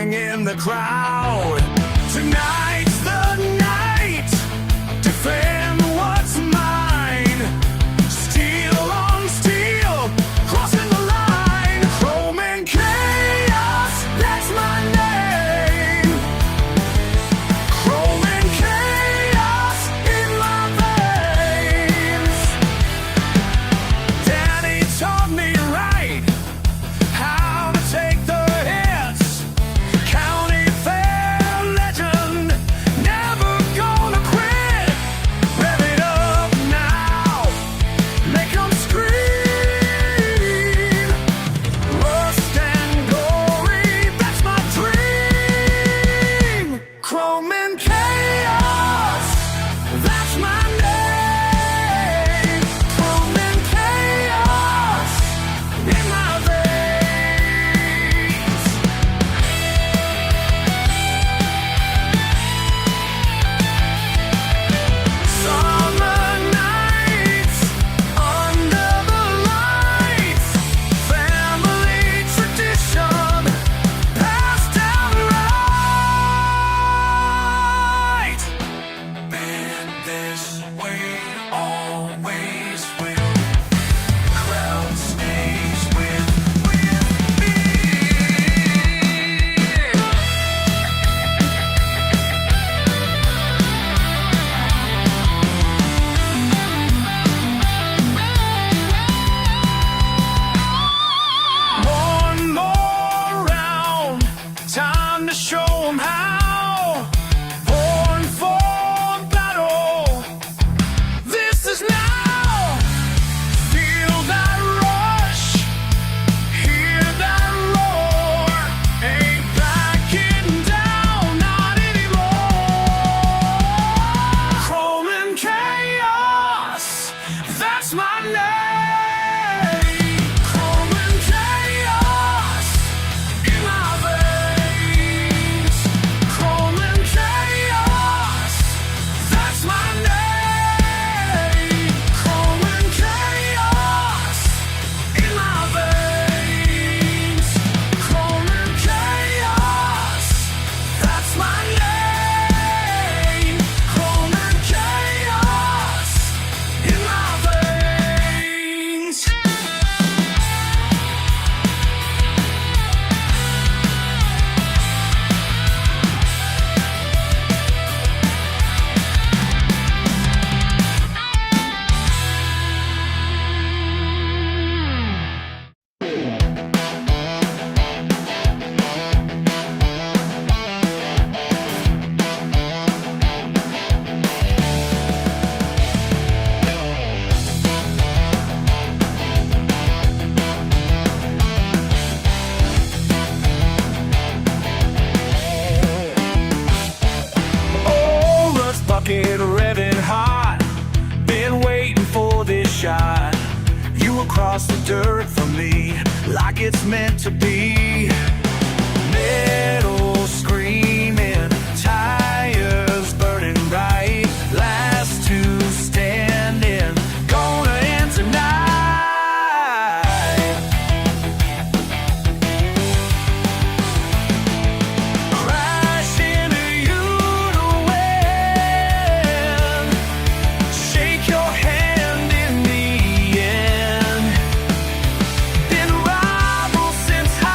roaring in the crowd. Tonight's the night. Defend what's mine. Steel on steel, crossing the line. Chrome and chaos, that's my name. Chrome and chaos in my veins. Danny taught me right how to take the hits. County fair legend, never gonna quit. Rev it up now, make 'em scream. Rust and glory, that's my dream. Chrome and chaos, that's my name. Chrome and chaos in my veins. Summer nights under the lights, family tradition passed down right. Man, this way always will. Crowd stays with me. One more round, time to show 'em how. Born for battle, this is now. Feel that rush, hear that roar. Ain't backing down, not anymore. Chrome and chaos, that's my name. Chrome and chaos in my veins. Chrome and chaos, that's my name. Chrome and chaos in my veins. Chrome and chaos, that's my name. Chrome and chaos in my veins. Oh, rust bucket revving hot. Been waiting for this shot. You across the dirt from me, like it's meant to be. Metal screaming, tires burning bright. Last two standing, gonna end tonight. Crash into you to win. Shake your hand in the end. Been rivals since high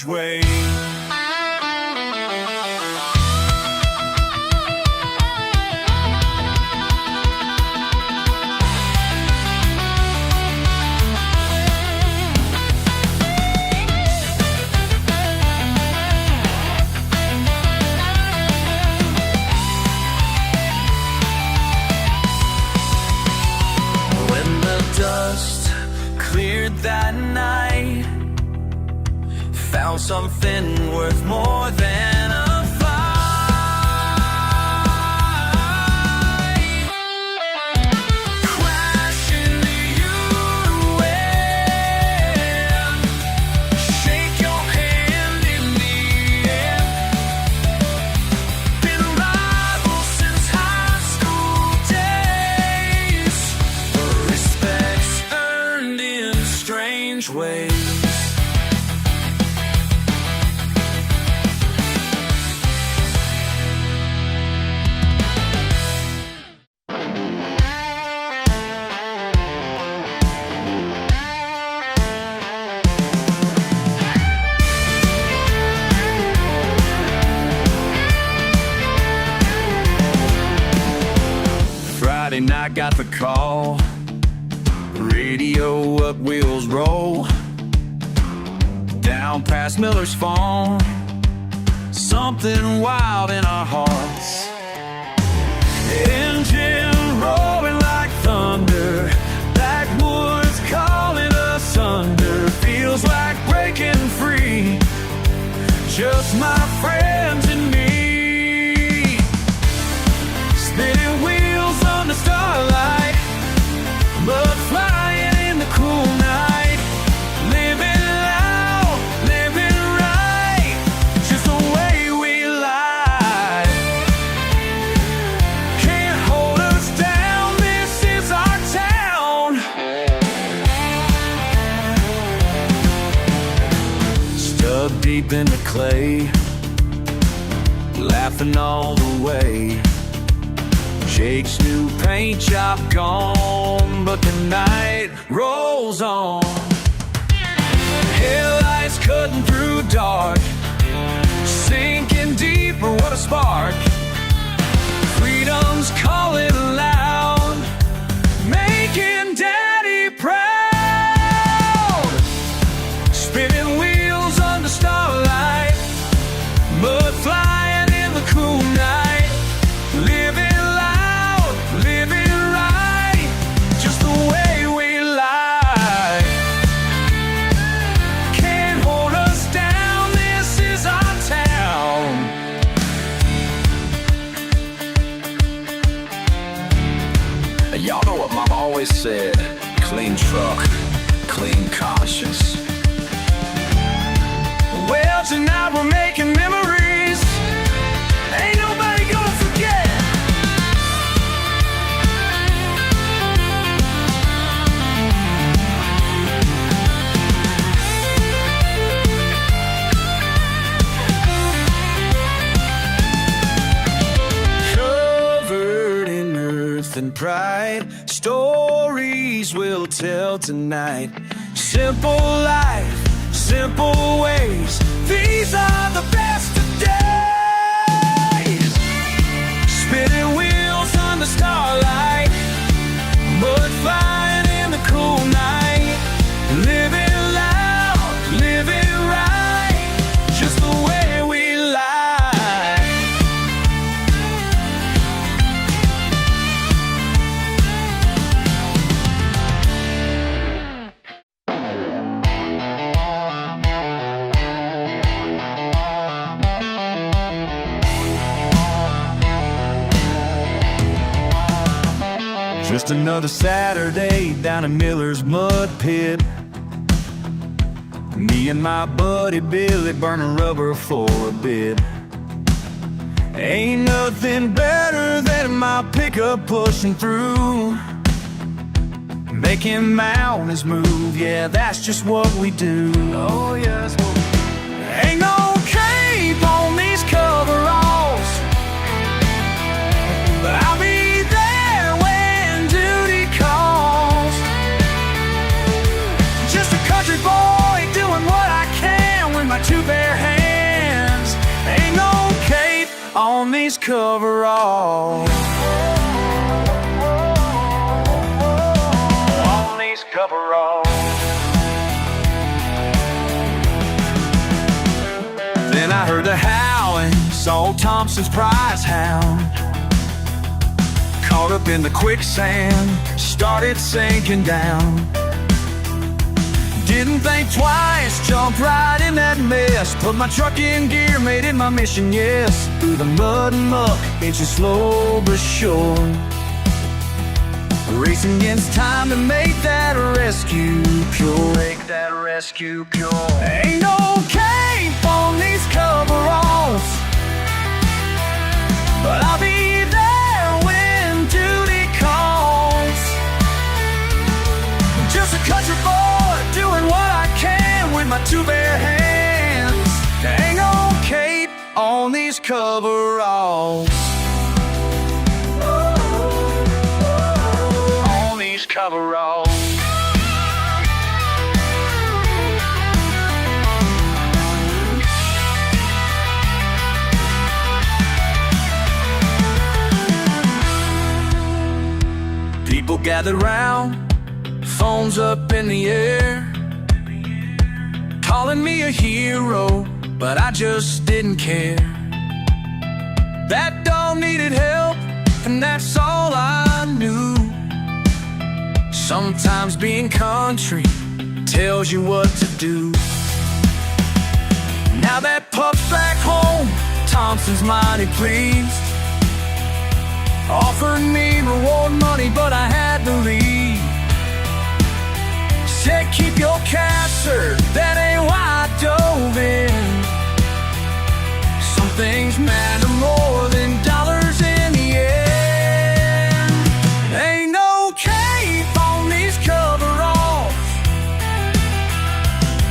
strange way. Dust cleared that night, found something worth more than a fight. Crash into your wind, shake your hand in the air. Been rivals since high school days, respect's earned in strange ways. Friday night, got the call. Radio up, wheels roll. Down past Miller's Farm. Something wild in our hearts. Engine roaring like thunder. Backwoods calling us under. Feels like breaking free. Just my friends and me. Spinning wheels on the starlight, but flying in the cool night. Living loud, living right, just the way we lie. Can't hold us down, this is our town. Stuck deep in the clay, laughing all the way. Jake's new paint job gone, but the night rolls on. Headlights cutting through dark, sinking deeper, what a spark. Freedom's calling loud, making Daddy proud. Spinning wheels under starlight, but flying in the cool night. Living y'all know what Mama always said, clean truck, clean conscience. Well, tonight we're making memories, ain't nobody gonna forget. Covered in earth and pride, stories we'll tell tonight. Simple life, simple ways, these are the best of days. Spinning wheels on the starlight, but flying in the cool night. Living loud, living right, just the way we lie. Just another Saturday down in Miller's mud pit. Me and my buddy Billy burning rubber for a bit. Ain't nothing better than my pickup pushing through, making mountains move, yeah, that's just what we do. Oh yeah, that's what we do. Ain't no cape on these coveralls, but I'll be there when duty calls. Just a country boy doing what I can with my two bare these coveralls. On these coveralls. Then I heard the howling, saw Thompson's prize hound. Caught up in the quicksand, started sinking down. Didn't think twice, jumped right in that mess. Put my truck in gear, made it my mission, yes. Through the mud and muck, inching slow but sure. Racing against time to make that rescue pure. Make that rescue pure. Ain't no cape on these coveralls, but I'll be there when duty calls. Just a country boy doing what I can with my two bare hands. There ain't no cape on these coveralls. On these coveralls. People gathered round, phones up in the air, calling me a hero, but I just didn't care. That dog needed help, and that's all I knew. Sometimes being country tells you what to do. Now that pup's back home, Thompson's mighty pleased. Offered me reward money, but I had to leave. Said keep your cash, sir, that ain't why I dove in. Some things matter more than dollars in the end. Ain't no cape on these coveralls,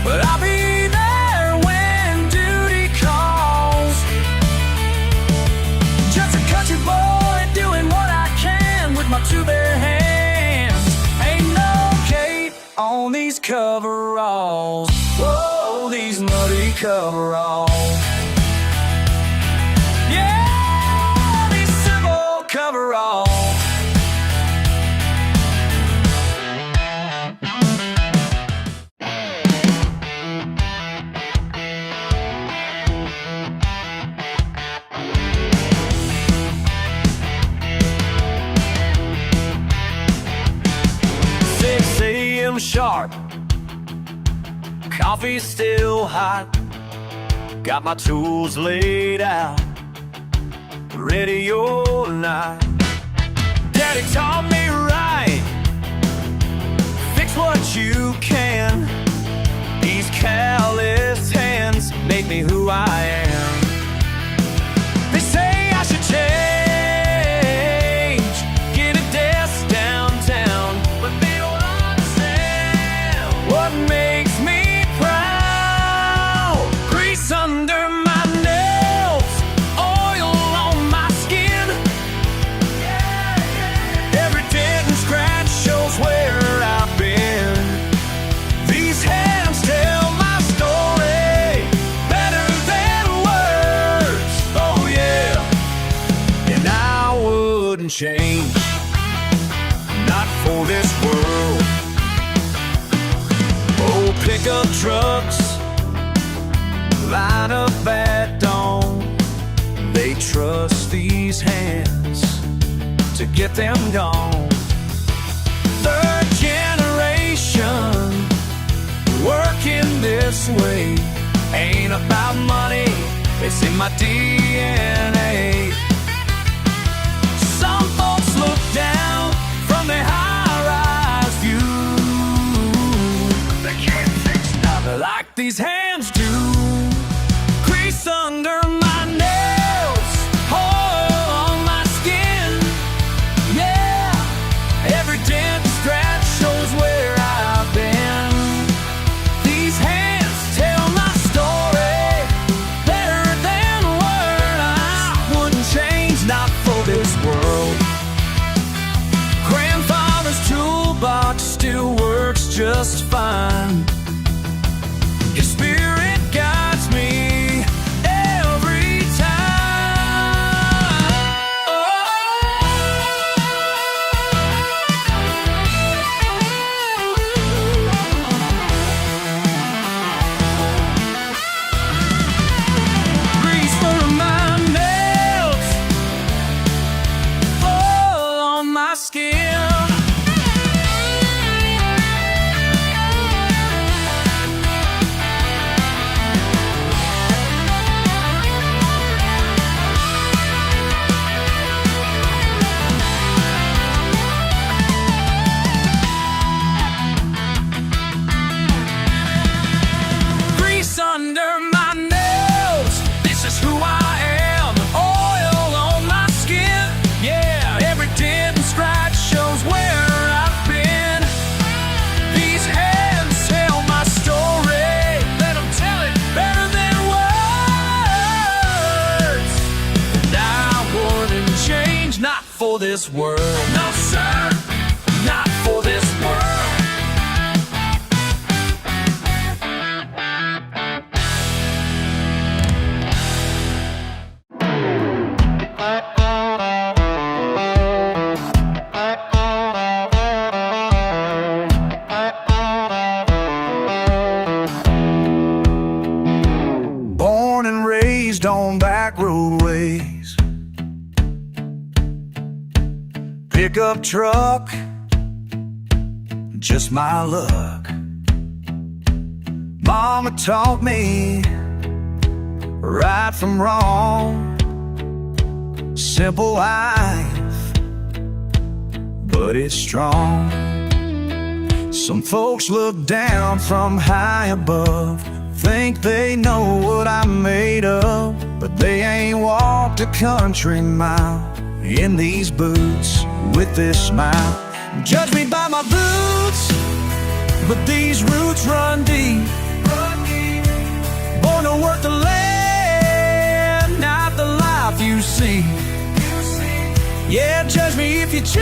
but I'll be there when duty calls. Just a country boy doing what I can with my two bare hands. Ain't no cape on these coveralls. Whoa, these muddy coveralls. Yeah, these civil coveralls. Sharp, coffee's still hot. Got my tools laid out, ready or not. Daddy taught me right, fix what you can. These callous hands make me who I am. They say I should change, get a desk downtown, but they don't what makes me proud. Grease under my nails, oil on my skin. Every dent and scratch shows where I've been. These hands tell my story better than words. Oh yeah, and I wouldn't change, not for this world. Pickup trucks line up at dawn. They trust these hands to get them gone. Third generation working this way. Ain't about money, it's in my DNA. Some folks look down from their high-rise view. Like these hands do. Grease under my nails, oil on my skin. Yeah, every dent and scratch shows where I've been. These hands tell my story better than a word. I wouldn't change, not for this world. Grandfather's toolbox still works just fine. His spirit guides me every time. this world. No, sir, not for this world. Born and raised on back roadways, pickup truck, just my luck. Mama taught me right from wrong, simple life, but it's strong. Some folks look down from high above, think they know what I'm made of, but they ain't walked a country mile in these boots with this smile. Judge me by my boots, but these roots run deep. Born to work the land, not the life you see. Yeah, judge me if you choose,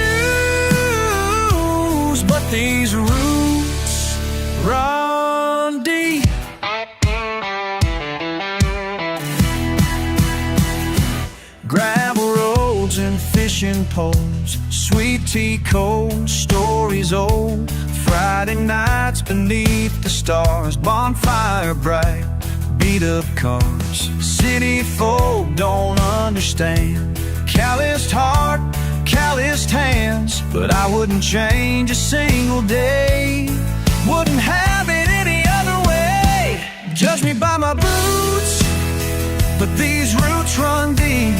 but these roots run deep. Gravel roads and fishing poles, sweet tea cold, stories old. Friday nights beneath the stars, bonfire bright, beat up cars. City folk don't understand, calloused heart, calloused hands. But I wouldn't change a single day, wouldn't have it any other way. Judge me by my boots, but these roots run deep.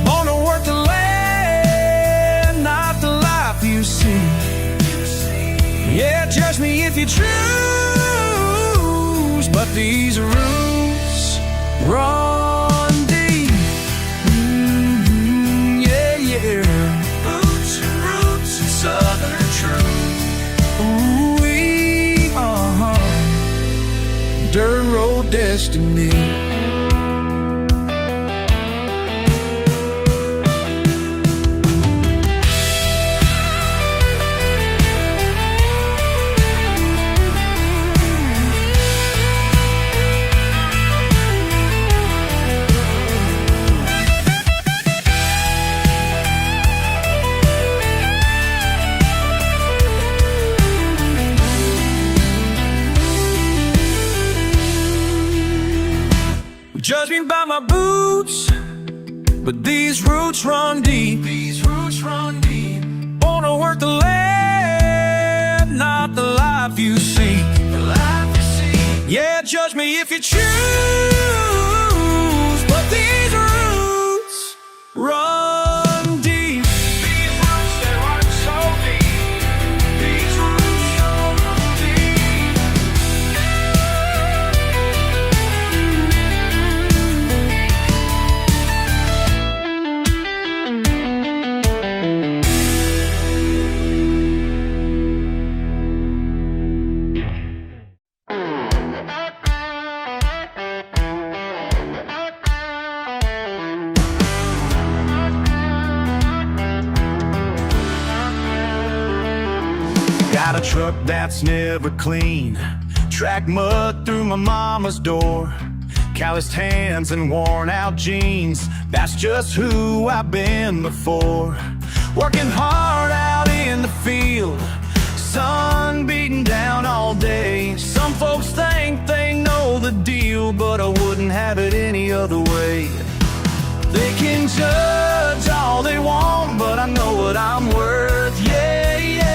Born to work the land, not the life you see. Yeah, judge me if you choose, but these roots run deep. Yeah, yeah. Boots and roots and southern truth. Ooh-wee, dirt road destiny. Judge me by my boots, but these roots run deep. These roots run deep. Born to work the land, not the life you seek. The life you seek. Yeah, judge me if you choose, but these roots run deep. These roots, they run so deep. These roots run deep. Got a truck that's never clean, track mud through my mama's door, calloused hands and worn out jeans. That's just who I've been before. Working hard out in the field, sun beating down all day. Some folks think they know the deal, but I wouldn't have it any other way. They can judge all they want, but I know what I'm worth. Yeah, yeah.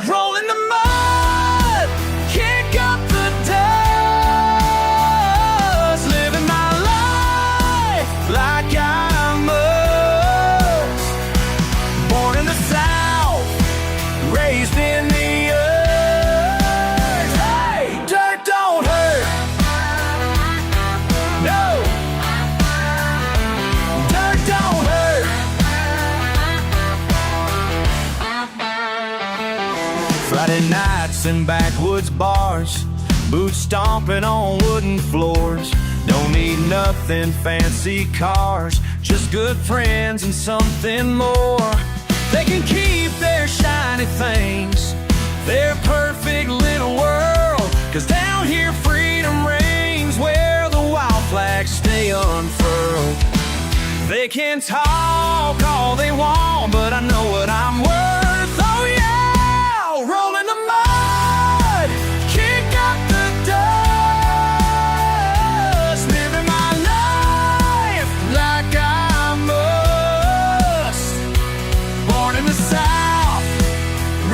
Roll in the mud, kick up the dust, living my life like I must. Born in the South, raised in the earth. Hey, dirt don't hurt. No. Dirt don't hurt. Friday nights in backwoods bars, boots stomping on wooden floors. Don't need nothing fancy cars, just good friends and something more. They can keep their shiny things, their perfect little world. 'Cause down here freedom reigns, where the wild flags stay unfurled. They can talk all they want, but I know what I'm worth. Oh yeah, roll in the mud, kick up the dust, living my life like I must. Born in the South,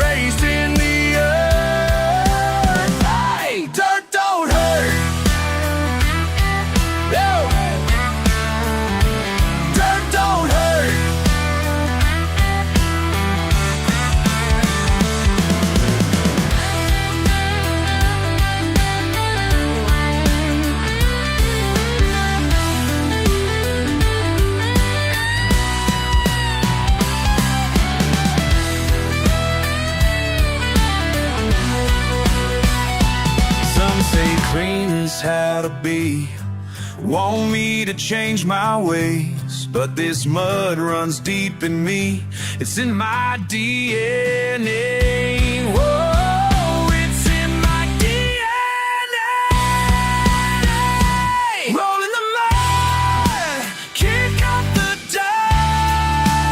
raised in the earth. Hey, dirt don't hurt. No. Dirt don't hurt. Some say clean is how to be, want me to change my ways, but this mud runs deep in me. It's in my DNA. Whoa, it's in my DNA. Roll in the mud, kick up the dust,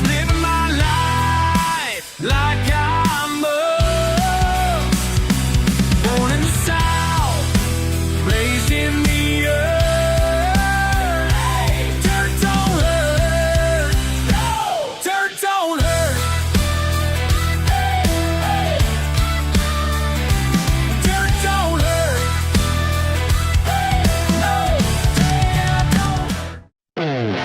living my life like I must. Born in the South, raised in the earth. Hey, dirt don't hurt. No, dirt don't hurt. Hey, hey. Dirt don't hurt. Hey, no, dirt don't hurt.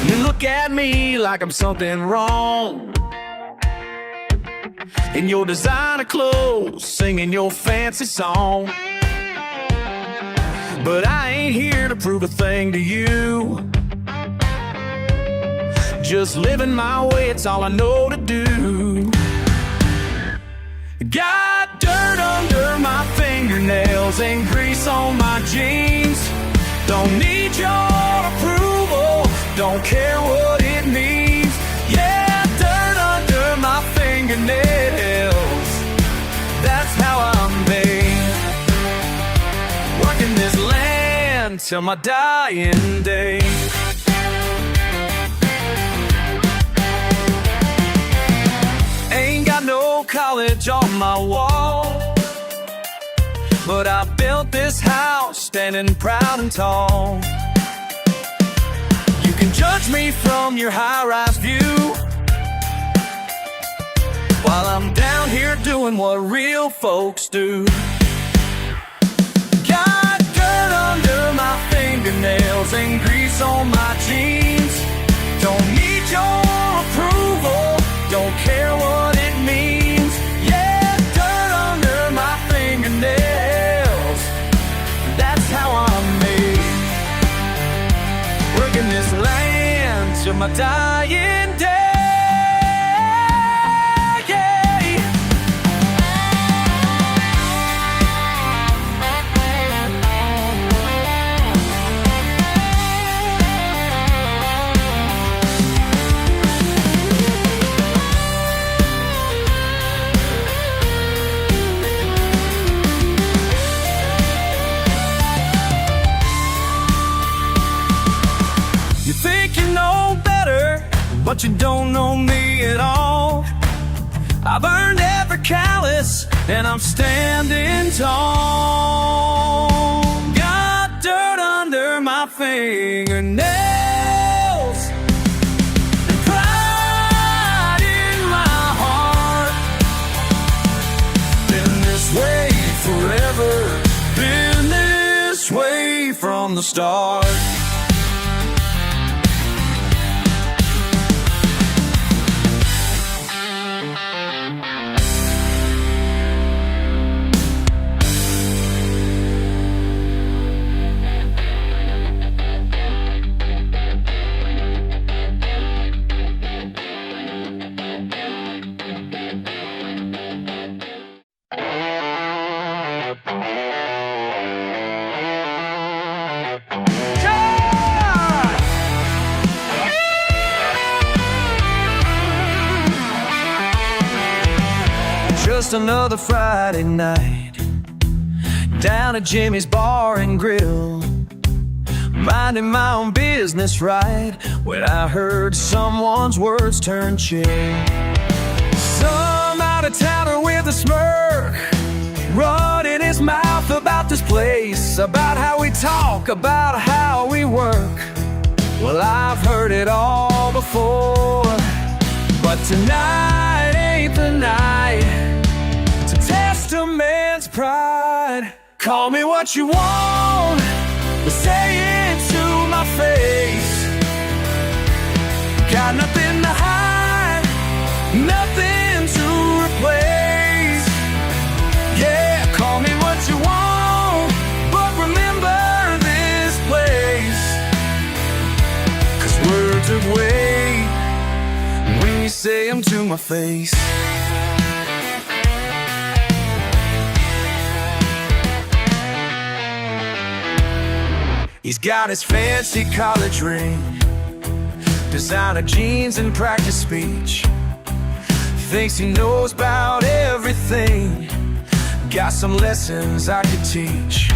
You look at me like I'm something wrong in your designer clothes, singing your fancy song. But I ain't here to prove a thing to you. Just living my way, it's all I know to do. Got dirt under my fingernails and grease on my jeans. Don't need your approval, don't care what it means. Yeah, dirt under my fingernails, that's how I'm made. Working this land till my dying day. Ain't got no college on my wall, but I built this house standing proud and tall. You can judge me from your high-rise view, while I'm down here doing what real folks do. Got dirt under my fingernails and grease on my jeans. Don't need your approval, don't care what it means. Yeah, dirt under my fingernails, that's how I'm made. Working this land till my dying day. You think you know better, but you don't know me at all. I've earned every callous, and I'm standing tall. Got dirt under my fingernails and pride in my heart. Been this way forever, been this way from the start. just another Friday night down at Jimmy's Bar and Grill, minding my own business right when I heard someone's words turn chill. Some out-of-towner with a smirk running his mouth about this place, about how we talk, about how we work. Well, I've heard it all before, but tonight ain't the night to test a man's pride. Call me what you want, but say it to my face. Got nothing to hide, nothing to replace. Yeah, call me what you want, but remember this place, 'cause words are weight when you say them to my face. He's got his fancy college ring, designer jeans and practice speech. Thinks he knows about everything. Got some lessons I could teach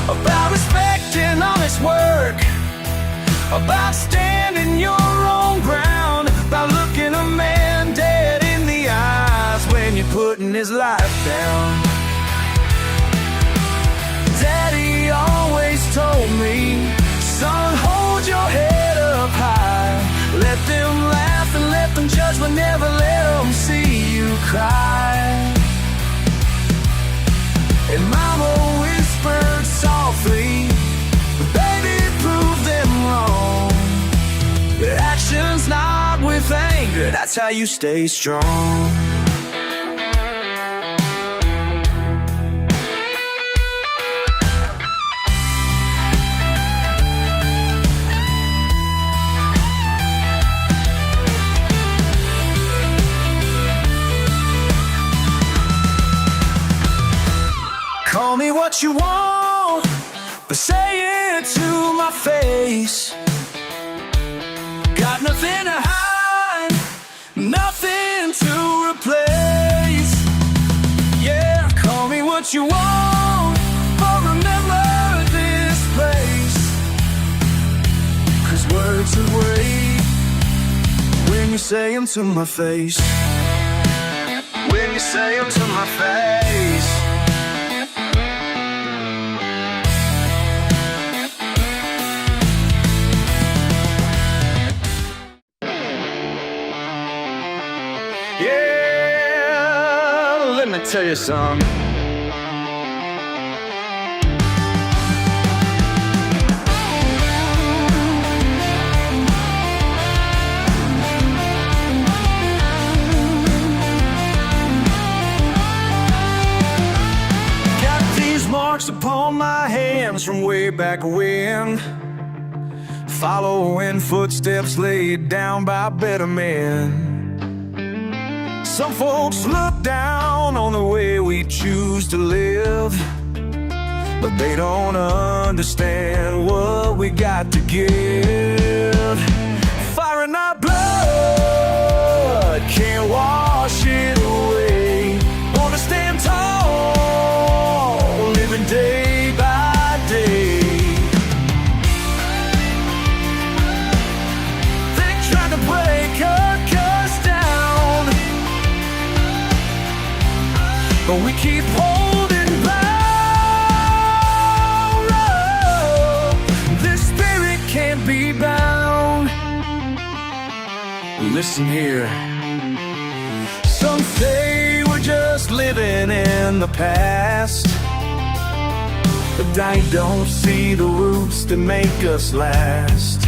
about respecting honest work, about standing your own ground, about looking a man dead in the eyes when you're putting his life down. Daddy always told me, son, hold your head up high. Let them laugh and let them judge, but never let them see you cry. And Mama whispered softly, but baby, prove them wrong. But action's not with anger, that's how you stay strong. Call me what you want, but say it to my face. Got nothing to hide, nothing to replace. Yeah, call me what you want, but remember this place, 'cause words are weight when you say them to my face. When you say them to my face. Yeah, let me tell you something. Got these marks upon my hands from way back when, following footsteps laid down by better men. Some folks look down on the way we choose to live, but they don't understand what we got to give. Fire in our blood can't wash it away. Wanna stand tall, living day by day. They try to break us down, but we keep holding bound. Oh, this spirit can't be bound. Listen here. Some say we're just living in the past, but I don't see the roots that make us last.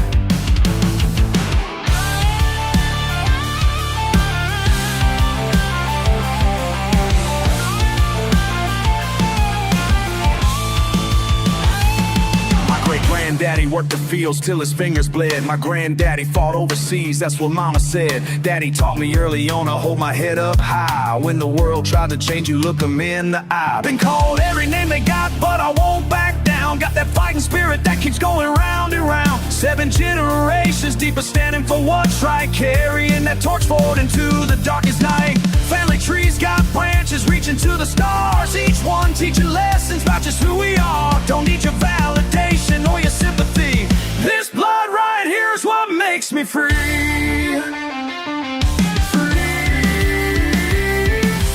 Granddaddy worked the fields till his fingers bled. My granddaddy fought overseas, that's what mama said. Daddy taught me early on to hold my head up high. When the world tried to change you, look them in the eye. Been called every name they got, but I won't back down. sound. Got that fighting spirit that keeps going round and round. 7 generations deep are standing for what's right, carrying that torch forward into the darkest night. Family trees got branches reaching to the stars, each one teaching lessons about just who we are. Don't need your validation or your sympathy. This blood right here is what makes me free.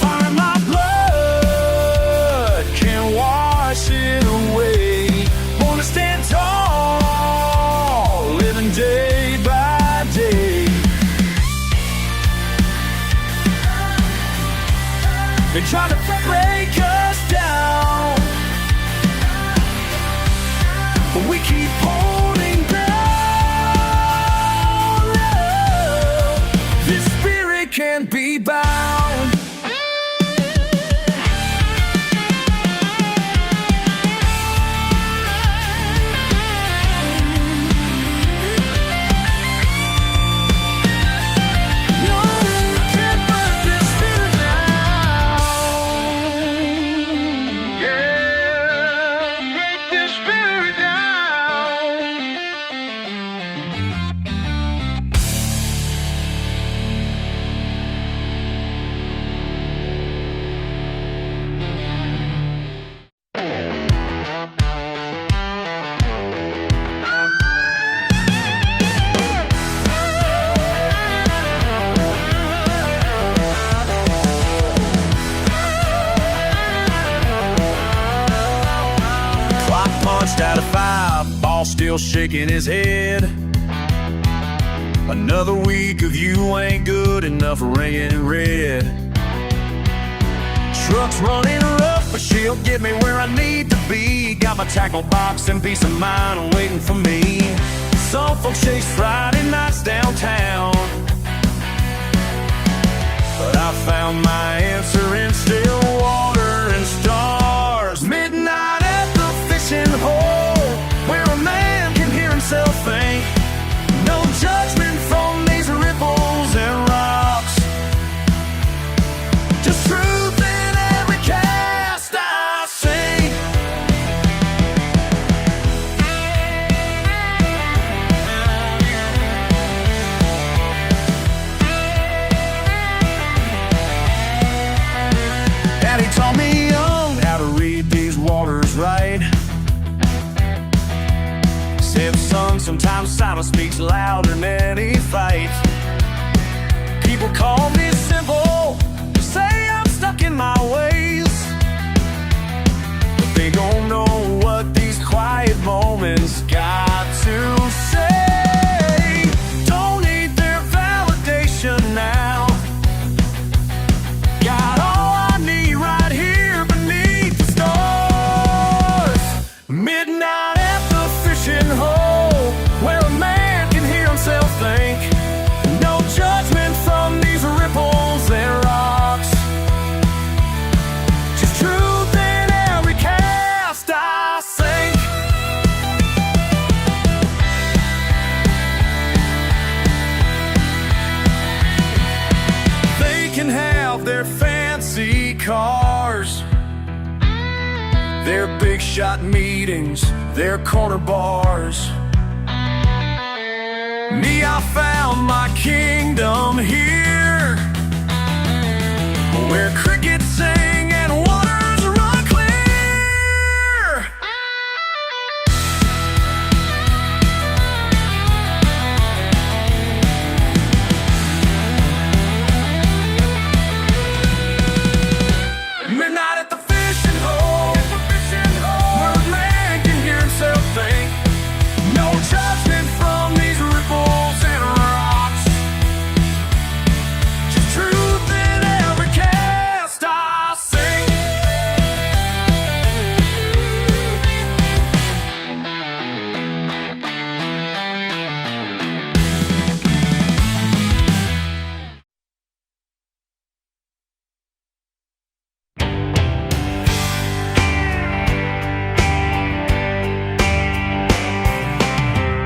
Find my blood, can't wash it away. Wanna stand tall, living day by day. They try to break us down, but we keep holding down. This spirit can't be bound. Out of 5, ball still shaking his head. Another week of you ain't good enough, ringing in red. Truck's running rough, but she'll get me where I need to be. Got my tackle box and peace of mind waiting for me. Some folks chase Friday nights downtown, but I found my answer in still water and stars. Midnight at the fishing hole, where a man can hear himself think. No judgment from these ripples and rocks, just truth in every cast I see. Daddy taught me young how to read these waters right. Said, son, sometimes silence speaks louder than any fight. People call me simple, say I'm stuck in my ways, but they don't know what these quiet moments got to say. Don't need their validation now. Got all I need right here beneath the stars. Midnight at the fishing hole, where a man can hear himself think. No judgment from these ripples and rocks, just truth in every cast I sink. They can have their fancy cars, their big shot meetings, their corner bars. Me, I found my kingdom here, where crickets sing and waters run clear. Midnight at the fishing hole, where a man can hear himself think. No judgment from these ripples and rocks, just truth in every cast I sing.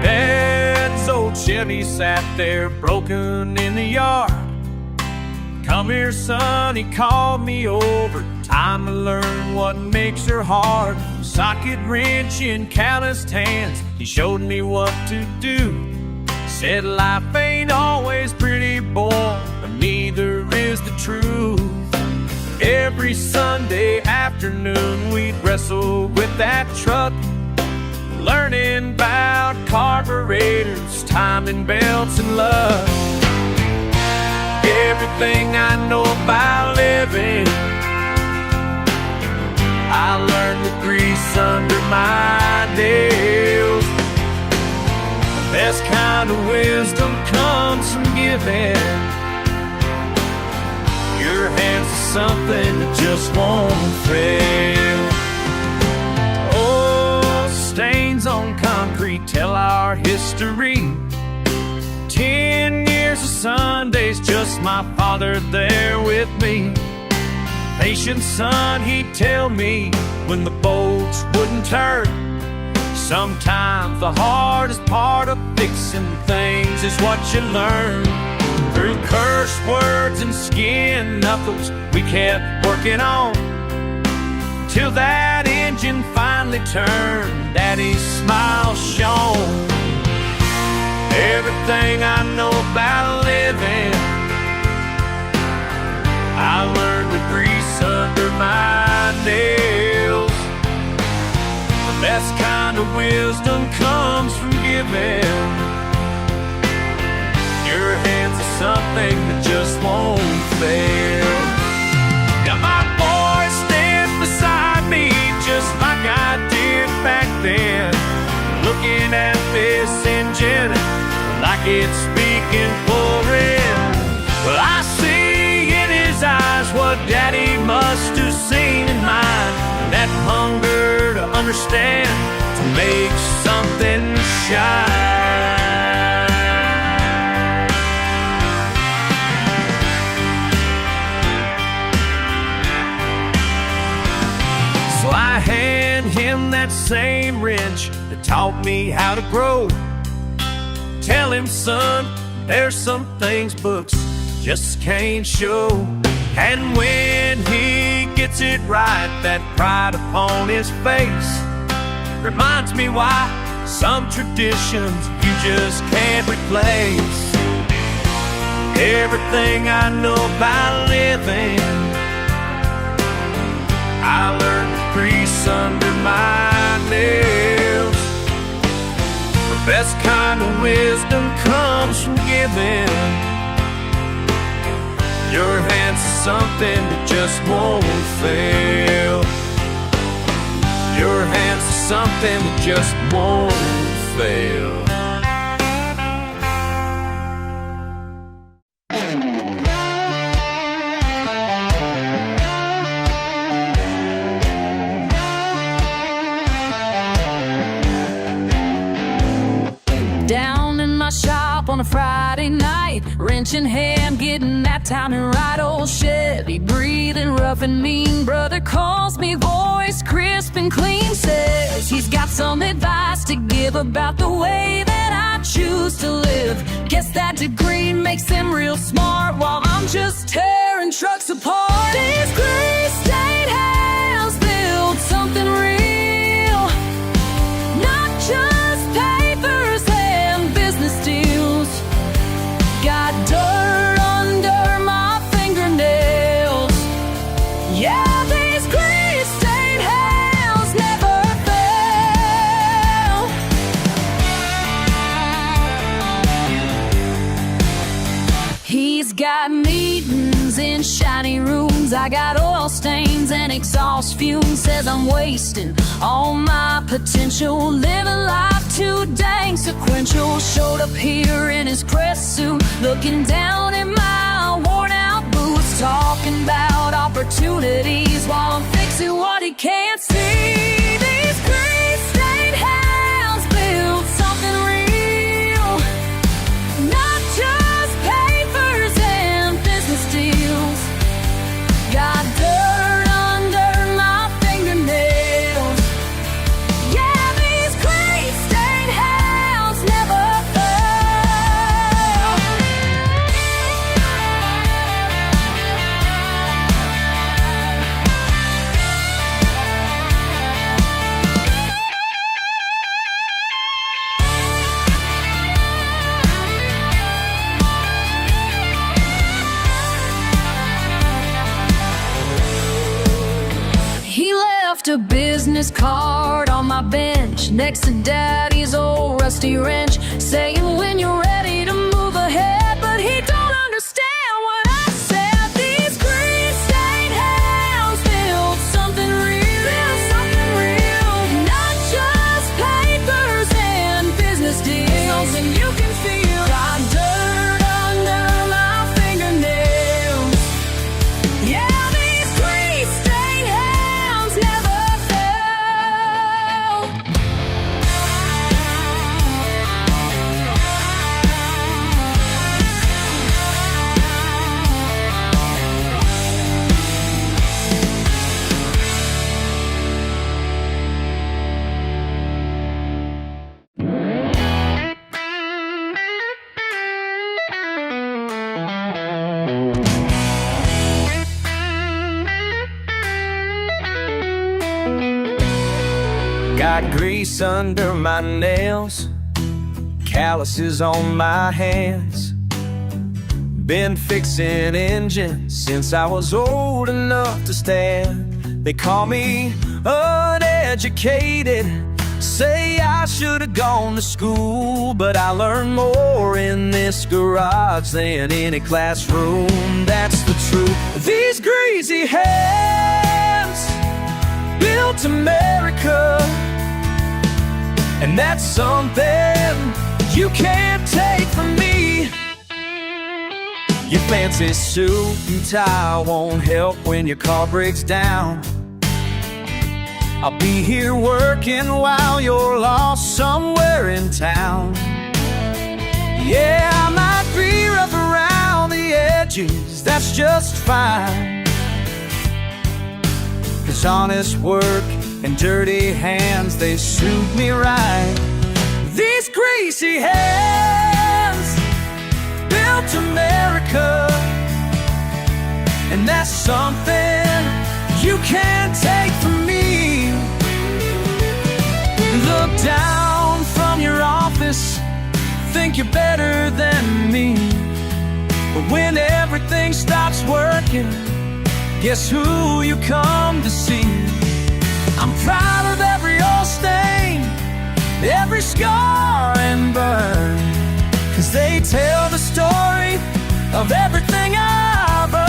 Dad's old Chevy sat there broken in the yard. Come here, son, he called me over. Time to learn what makes her heart. Socket wrench in calloused hands, he showed me what to do. Said life ain't always pretty, boy, but neither is the truth. Every Sunday afternoon we'd wrestle with that truck, learning about carburetors, timing belts, and luck. Everything I know about living, I learned with grease under my nails. The best kind of wisdom comes from giving your hands to something that just won't fail. Oh, stains on concrete tell our history. 10 years of Sundays, just my father there with me. Patient son, he'd tell me when the bolts wouldn't turn. Sometimes the hardest part of fixing things is what you learn. Through curse words and skin knuckles, we kept working on, till that engine finally turned, Daddy's smile shone. Everything I know about living, I learned with grease under my nails. The best kind of wisdom comes from giving your hands to something that just won't fail. Got my boy stand beside me just like I did back then, looking at this engine like it's speaking for him. Well, I see in his eyes what Daddy must have seen in mine, that hunger to understand, to make something shine. So I hand him that same wrench that taught me how to grow. Tell him, son, there's some things books just can't show. And when he gets it right, that pride upon his face reminds me why some traditions you just can't replace. Everything I know about living, I learned with grease under my nails. The best kind of wisdom comes from giving your hands to something that just won't fail. Your hands to something that just won't fail. Shop on a Friday night, wrench in hand, getting that timing right. Old Chevy breathing rough and mean, brother calls me, voice crisp and clean, says he's got some advice to give about the way that I choose to live. Guess that degree makes them real smart, while I'm just tearing trucks apart. These gray state hands build something real, not just papers and business deals. Got dirt under my fingernails. Yeah, these grease stained hands never fail. He's got meetings in shiny rooms, I got oil stains and exhaust fumes. Says I'm wasting all my potential, living life too dang sequential. Showed up here in his crest suit, looking down at my worn out boots, talking about opportunities while I'm fixing what he can't see. These grease stained hands build something real, not just papers and business deals. Got dirt under my fingernails. Yeah, these grease stained hands never fail. his card on my bench next to Daddy's old rusty wrench, saying when you're ready to move ahead. But he don't understand what I said. These grease-stained hands built something real, not just papers and business deals. And you can feel got dirt under my fingernails. Yeah, these grease-stained hands never fail. Got grease under my nails, calluses on my hands. Been fixing engines since I was old enough to stand. They call me uneducated, say I should have gone to school, but I learned more in this garage than any classroom. That's the truth. These greasy hands built America, and that's something you can't take from me. Your fancy suit and tie won't help when your car breaks down. I'll be here working while you're lost somewhere in town. Yeah, I might be rough around the edges, that's just fine, 'cause honest work and dirty hands, they suit me right. These greasy hands built America, and that's something you can't take from me. Look down from your office, think you're better than me, but when everything stops working, guess who you come to see? I'm proud of every old stain, every scar and burn, 'cause they tell the story of everything I've earned.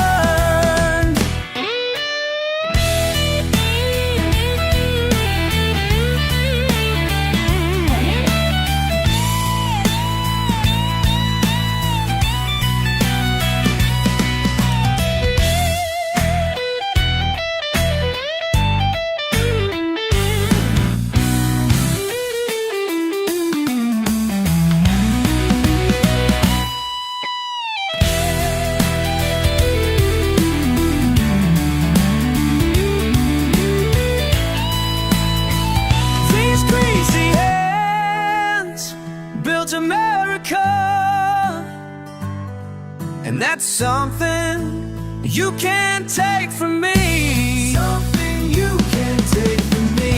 And that's something you can't take from me. Something you can't take from me.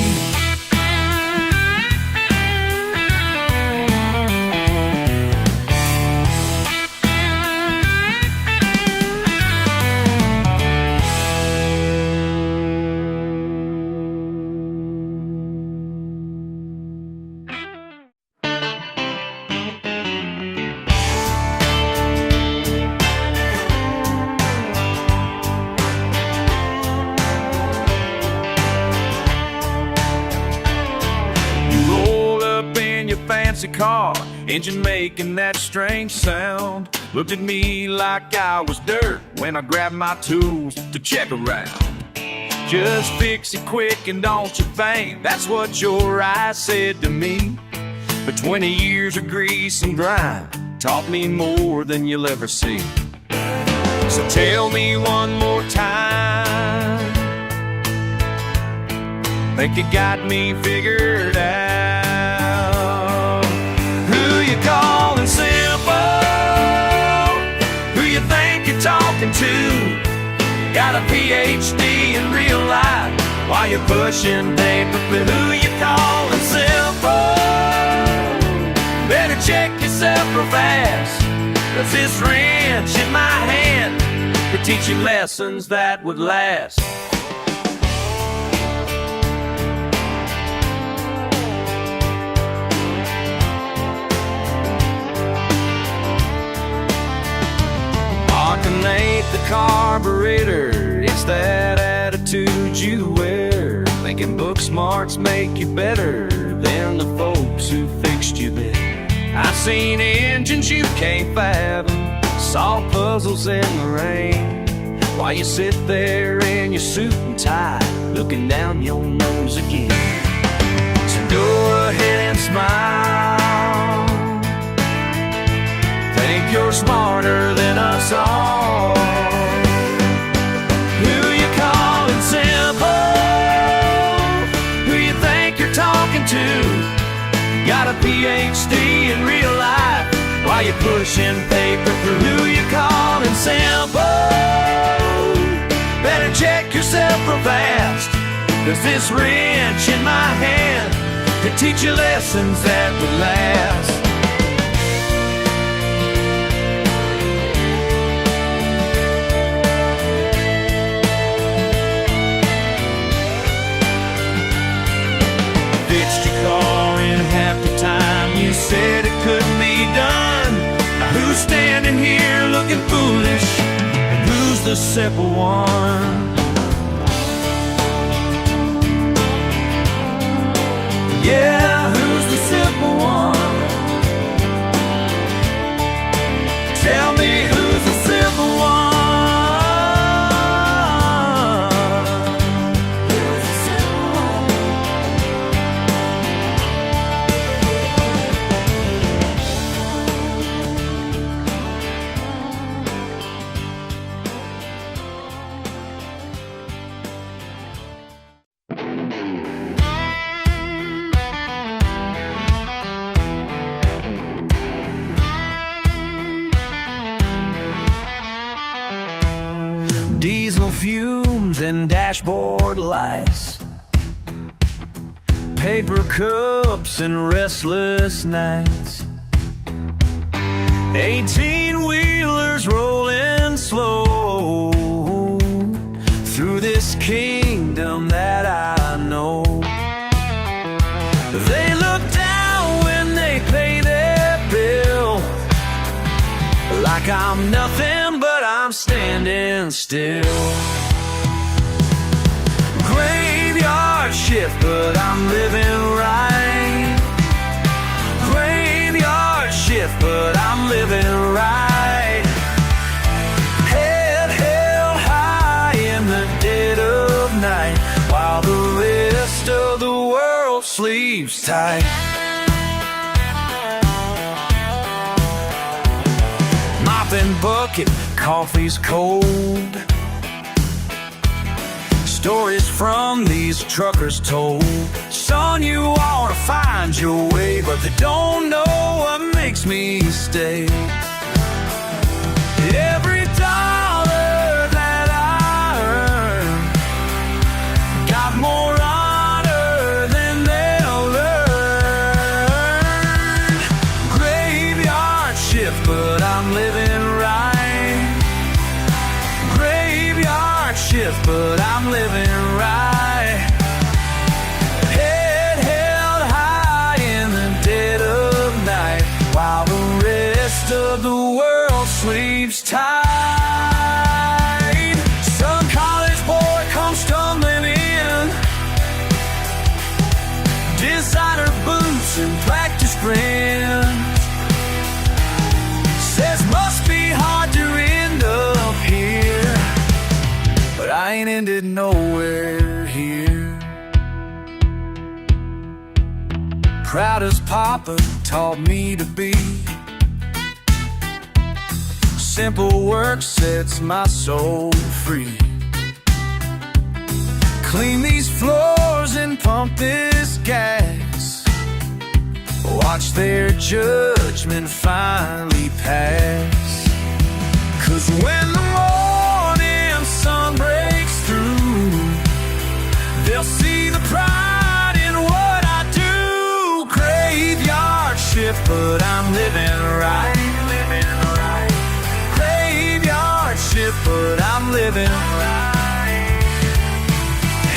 Fancy car, engine making that strange sound. Looked at me like I was dirt when I grabbed my tools to check around. Just fix it quick and don't you faint, that's what your eyes said to me. But 20 years of grease and grime taught me more than you'll ever see. So tell me one more time, think you got me figured out? Calling simple, who you think you're talking to? Got a PhD in real life while you're pushing paper, but who you calling simple? Better check yourself real fast, 'cause this wrench in my hand could teach you lessons that would last. carburetor, it's that attitude you wear. Thinking book smarts make you better than the folks who fixed you there. I've seen engines you can't fathom, saw puzzles in the rain, while you sit there in your suit and tie, looking down your nose again. So go ahead and smile, think you're smarter than us all. Who you calling simple? Who you think you're talking to? Got a PhD in real life while you're pushing paper through. Who you calling simple? Better check yourself real fast, 'cause this wrench in my hand could teach you lessons that will last. Fixed your car in half the time you said it couldn't be done. Now who's standing here looking foolish, and who's the simple one? Yeah, who's the simple one? Tell me who's the simple one? Who's the simple one? Diesel fumes and dashboard lights, paper cups and restless nights, 18-wheelers rolling slow through this kingdom that I know. They look down when they pay their bill, like I'm nothing but I'm standing still. Graveyard shift, but I'm living right. Graveyard shift, but I'm living right. Head held high in the dead of night, while the rest of the world sleeps tight. Mopping bucket, coffee's cold. Stories from these truckers told. Son, you wanna find your way, but they don't know what makes me stay. Every dollar that I earn got more honor than they'll learn. Graveyard shift, but I'm living right. Graveyard shift, but I'm living right. Head held high in the dead of night, while the rest of the world sleeps tight. Some college boy comes stumbling in, designer boots and practice grinds, says must be hard to end up here, but I ain't ended nowhere here. Proud as Papa taught me to be, simple work sets my soul free. Clean these floors and pump this gas, watch their judgment finally pass. 'Cause when the morning sun breaks through, they'll see the pride in what I do. Graveyard shift, but I'm living right. Graveyard shift, but I'm living right.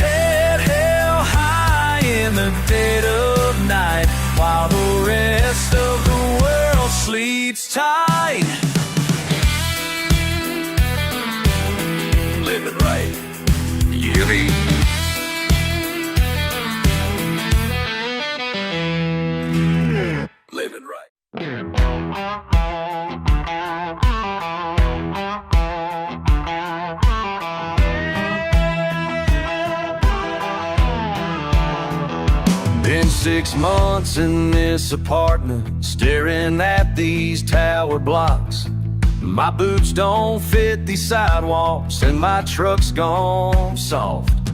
Head held high in the dead of night, while the rest of the world sleeps tight. Yummy. Living right. Been 6 months in this apartment, staring at these tower blocks. My boots don't fit these sidewalks, and my truck's gone soft.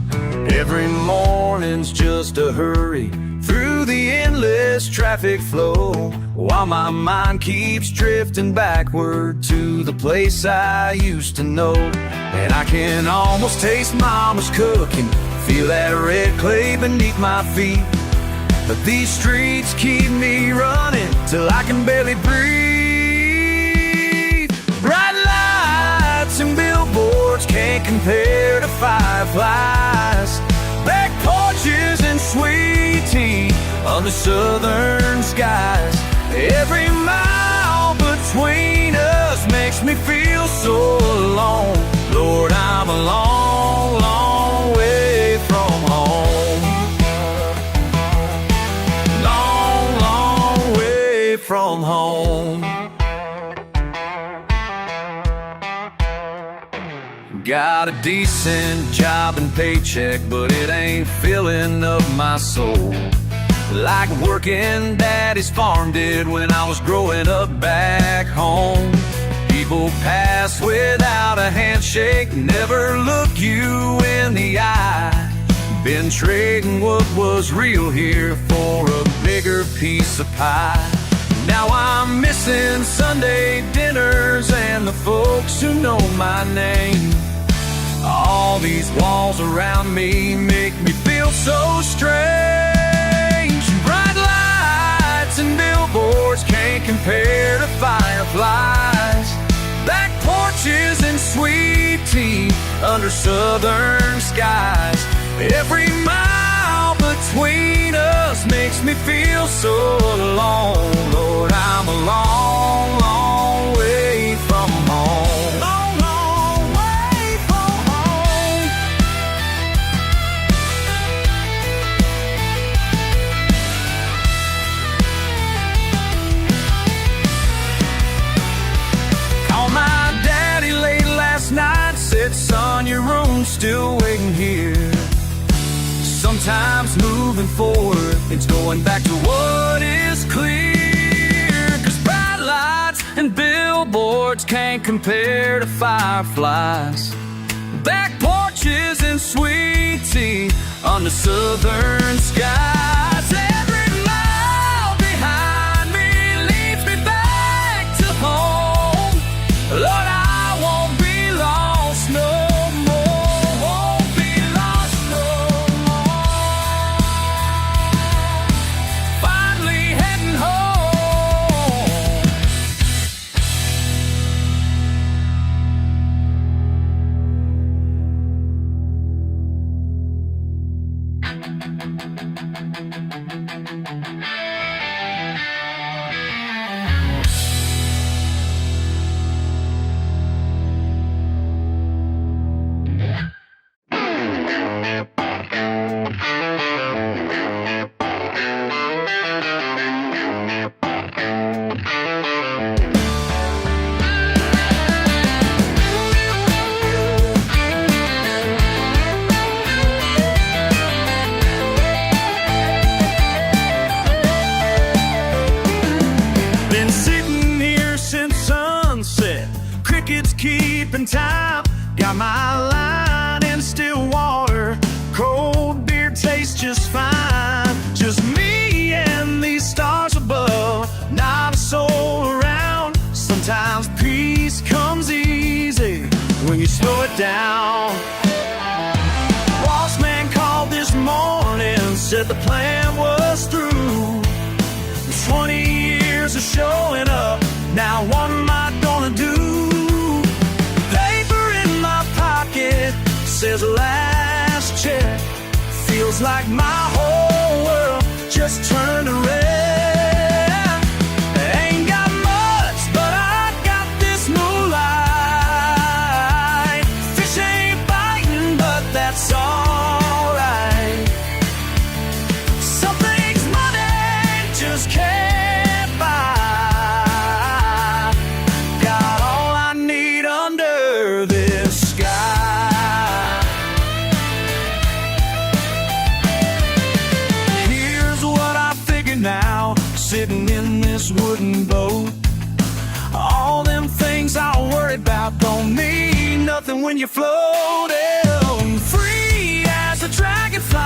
Every morning's just a hurry through the endless traffic flow, while my mind keeps drifting backward to the place I used to know. And I can almost taste mama's cooking, feel that red clay beneath my feet. But these streets keep me running till I can barely breathe. Bright lights and billboards can't compare to fireflies, back porches and sweet tea under southern skies. Every mile between us makes me feel so alone. Lord, I'm a long, long way from home. From home. Got a decent job and paycheck, but it ain't filling up my soul like working daddy's farm did when I was growing up back home. People pass without a handshake, never look you in the eye. Been trading what was real here for a bigger piece of pie. Now I'm missing Sunday dinners and the folks who know my name. All these walls around me make me feel so strange. Bright lights and billboards can't compare to fireflies, back porches and sweet tea under southern skies. Every mile between us makes me feel so alone. Lord, I'm a long, long way from home. Long, long way from home. Called my daddy late last night, said, son, your room's still waiting here. Sometimes moving forward, it's going back to what is clear. 'Cause bright lights and billboards can't compare to fireflies, back porches and sweet tea under southern skies. Every mile behind me leads me back to home. Lord, I won't be lost no more. Won't be lost no more. Finally heading home. Been sitting here since sunset, crickets keeping time. Got my line in still water, cold beer tastes just fine. Just me and these stars above, not a soul around. Sometimes peace comes easy when you slow it down. Boss man called this morning, said the plan was through. 20 years of showing up, now what am I gonna do? Paper in my pocket says last check. Feels like my whole world just turned to red. Ain't got much, but I got this moonlight. Fish ain't biting, but that's all don't mean nothing when you're floating free as a dragonfly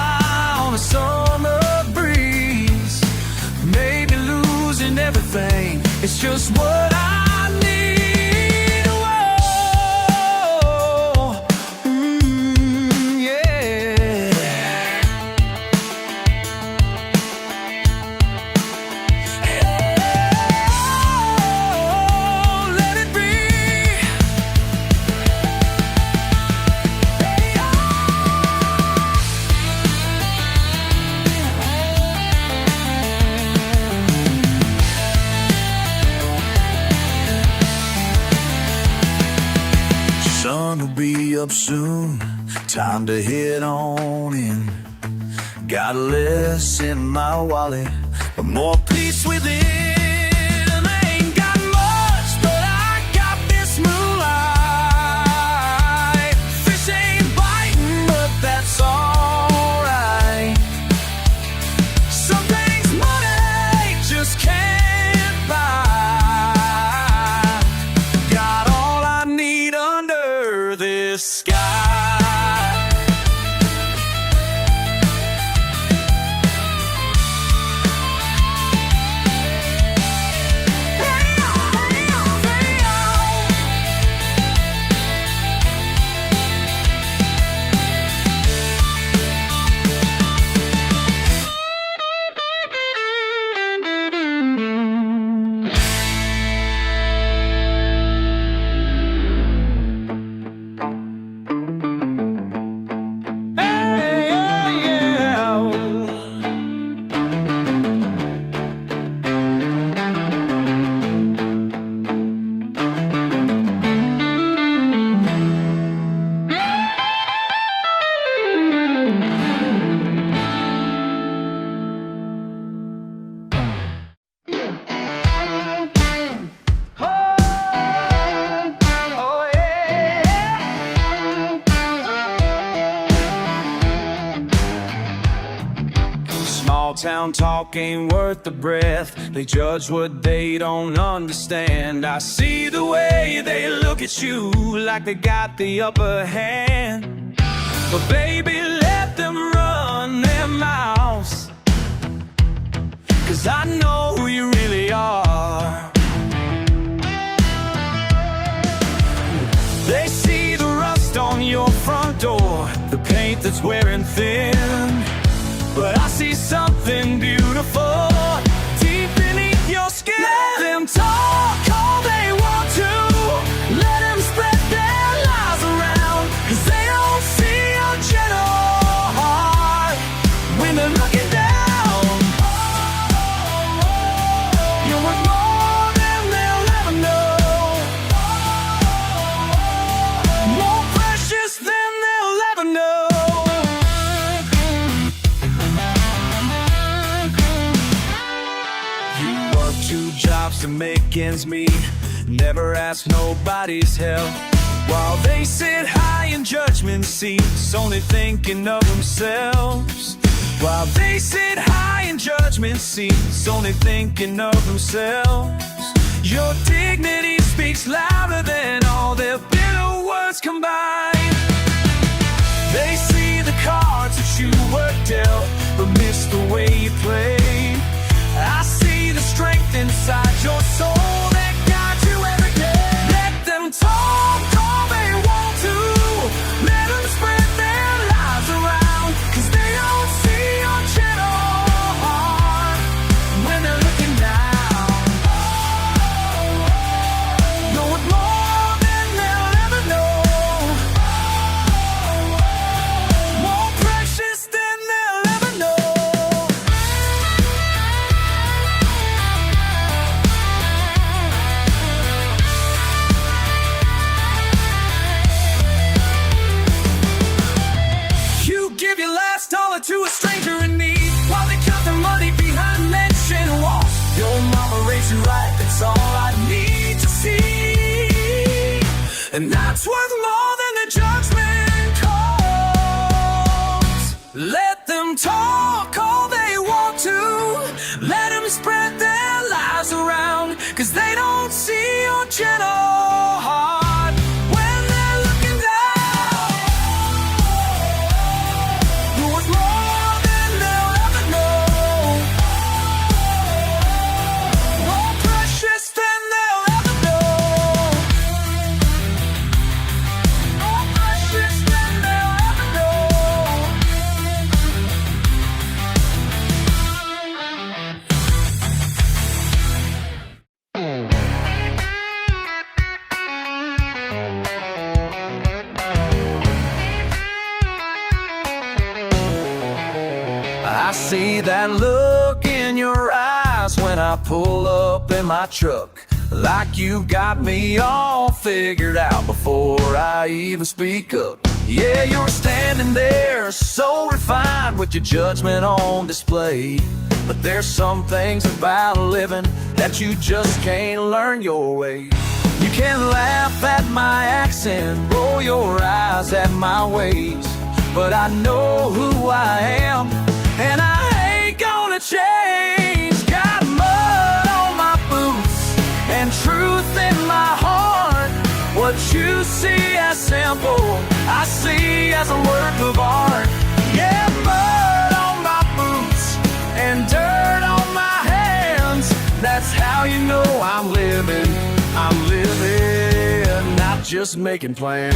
on a summer breeze. Maybe losing everything, it's just what I need. Whoa, yeah. Oh, let it be. Sun will be up soon, time to head on in. Got less in my wallet, but more peace within. I ain't got much, but I got this moonlight. Fish ain't biting, but that's alright. Some things money just can't buy. Got all I need under this sky. Small town talk ain't worth the breath. They judge what they don't understand. I see the way they look at you like they got the upper hand. But baby, let them run their mouths, 'cause I know who you really are. They see the rust on your front door, the paint that's wearing thin. But I see something beautiful deep beneath your skin. Let them talk all they want to. Let them spread their lies around, 'cause they don't see your gentle heart when they're looking down. You're worth more than they'll ever know, more precious than they'll ever know. Two jobs to make ends meet, never ask nobody's help, while they sit high in judgment seats, only thinking of themselves. While they sit high in judgment seats, only thinking of themselves. Your dignity speaks louder than all their bitter words combined. They see the cards that you were dealt, but miss the way you played. I see the strength inside your soul that guides you every day. Let them talk all they want to. Let them spread their lies around, 'cause they don't see your gentle heart when they're looking down. Know it more than they'll ever know, more precious than they'll ever know. Give your last dollar to a stranger in need, while they count their money behind mansion walls. Your mama raised you right, that's all I need to see. And that's worth more than the judgment calls. Let them talk all they want to. Let them spread their lies around, 'cause they don't see your gentle heart see that look in your eyes when I pull up in my truck, like you got me all figured out before I even speak up. Yeah, you're standing there so refined with your judgment on display, but there's some things about living that you just can't learn your way. You can laugh at my accent, roll your eyes at my ways, but I know who I am, and I ain't gonna change. Got mud on my boots and truth in my heart. What you see as simple, I see as a work of art. Yeah, mud on my boots and dirt on my hands. That's how you know I'm living. I'm living, not just making plans.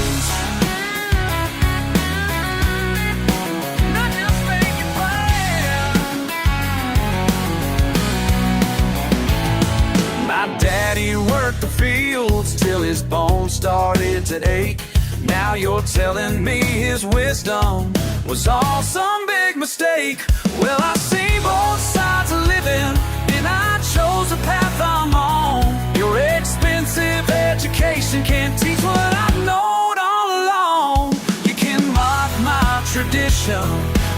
My daddy worked the fields till his bones started to ache. Now you're telling me his wisdom was all some big mistake. Well, I see both sides of living, and I chose the path I'm on. Your expensive education can't teach what I've known all along. You can mock my tradition,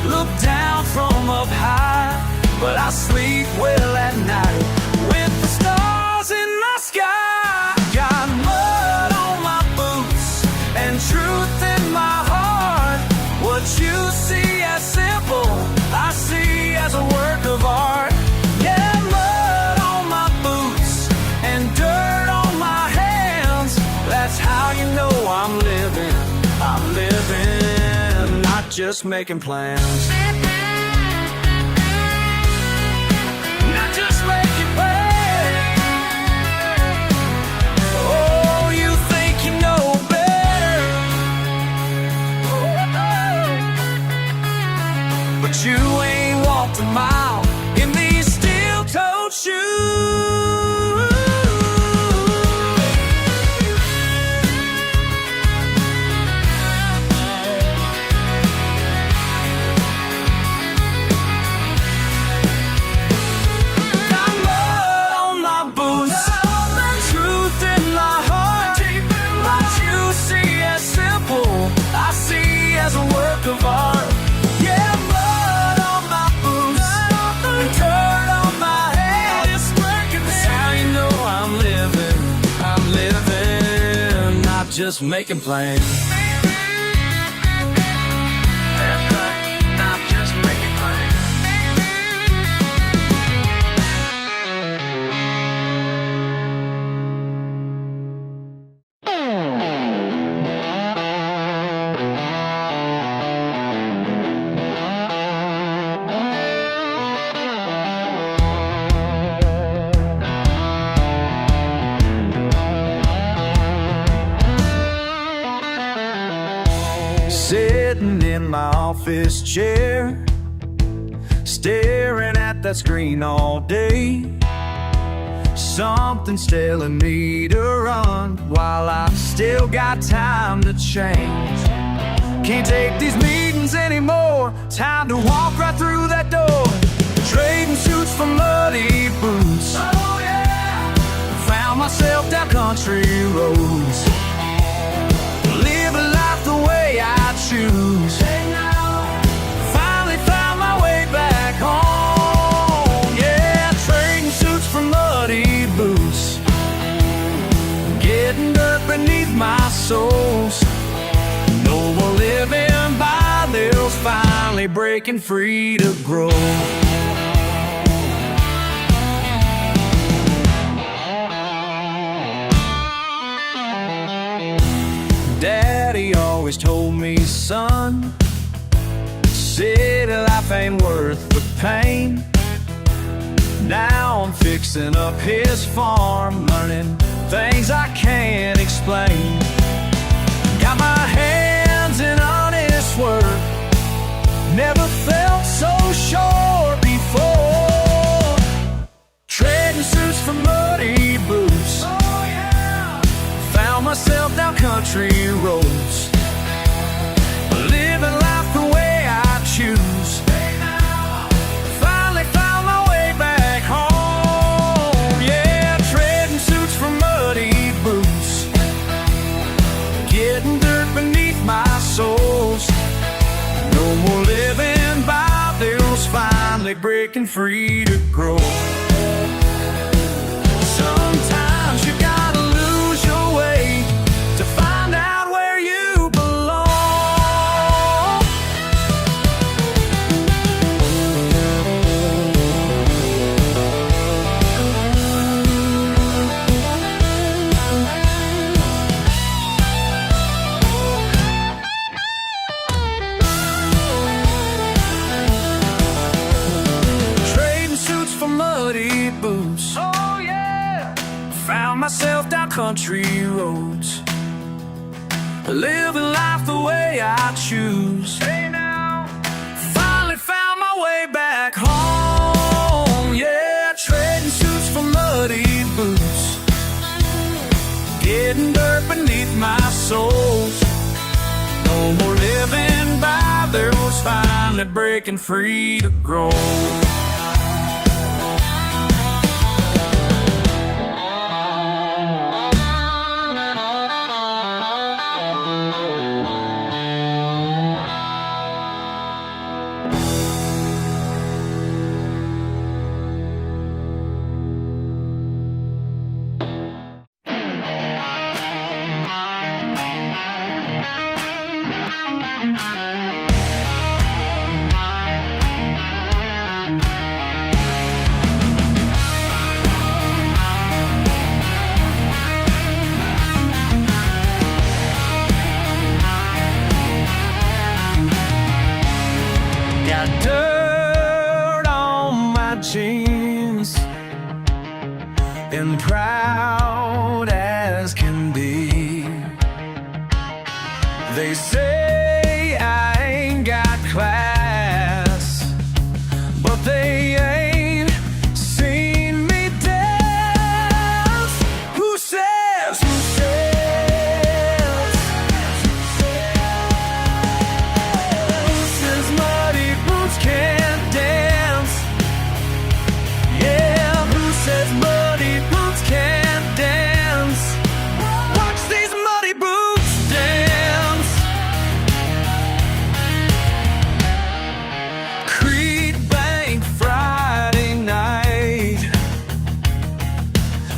look down from up high, but I sleep well at night with the stars in my sky. Got mud on my boots and truth in my heart. What you see as simple, I see as a work of art. Yeah, mud on my boots and dirt on my hands. That's how you know I'm living. I'm living, not just making plans. Not just making plans. Oh, you think you know better, but you ain't walked a mile in these steel-toed shoes. Got mud on my boots, truth in my heart. What you see as simple, I see as a work of art. Yeah, mud on my boots, dirt on my hands. That's how you know I'm living. I'm living, not just making plans. That's right, not just making plans. Sitting in my office chair, staring at that screen all day. Something's telling me to run while I've still got time to change. Can't take these meetings anymore, time to walk right through that door. Trading suits for muddy boots. Oh yeah. Found myself down country roads, live a life the way I choose. Finally found my way back home. Yeah, trading suits for muddy boots, getting dirt beneath my soles. No more living by those, finally breaking free to grow. Daddy always told me, son, city life ain't worth the pain. Now I'm fixing up his farm, learning things I can't explain. Got my hands in honest work, never felt so sure before. Trading suits for muddy boots. Oh yeah. Found myself down country roads, living life the way I choose. breaking free to grow. Sometimes you gotta lose your way to find out where you belong. Trading suits for muddy boots. Oh yeah. Found myself down country roads, living life the way I choose. Hey now. Finally found my way back home. Yeah, trading suits for muddy boots, getting dirt beneath my soles. No more living by the rules, finally breaking free to grow. Got dirt on my jeans and proud as can be. They say I ain't got class, but they ain't seen me dance. Who says? Who says? Who says muddy boots can't dance? Yeah, who says muddy boots can't dance? Watch these muddy boots dance. Creed Bank Friday night,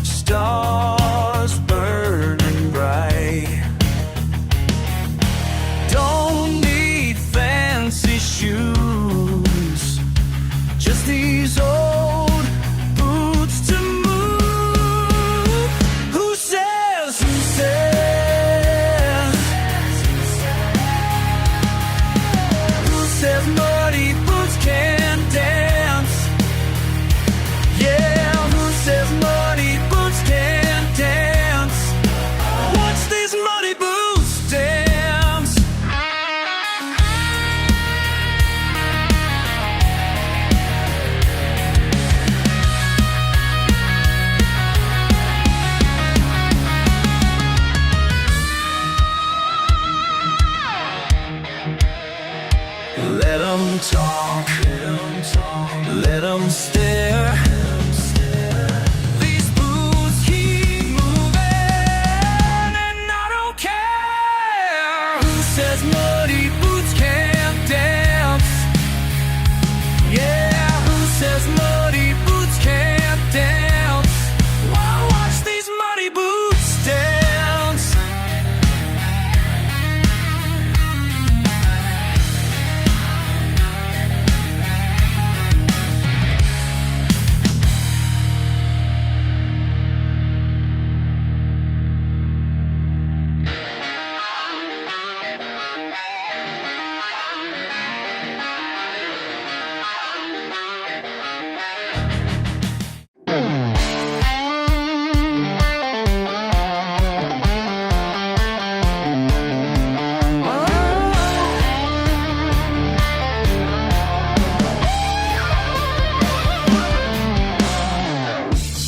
stars burning bright. Don't need fancy shoes, just these old boots to move. Who says? Who says? Who says muddy boots can't dance? Yeah, who says muddy boots can't dance? Watch these muddy boots dance. Let 'em talk, let 'em stare. These boots keep moving, and I don't care. Who says muddy boots can't dance? Yeah, who says muddy boots can't dance? Why watch these muddy boots dance?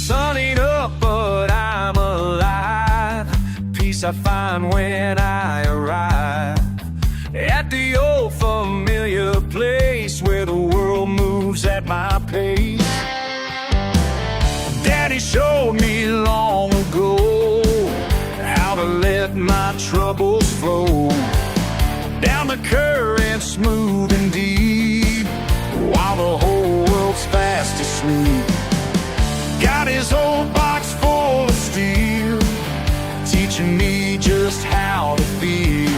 Sunning up, but I'm alive. Peace I find when I arrive at the old familiar place where the world moves at my pace. Daddy showed me long ago how to let my troubles flow down the current smooth and deep, while the whole world world's fastest sleep. Got his whole box full of steel, teaching me just how to feel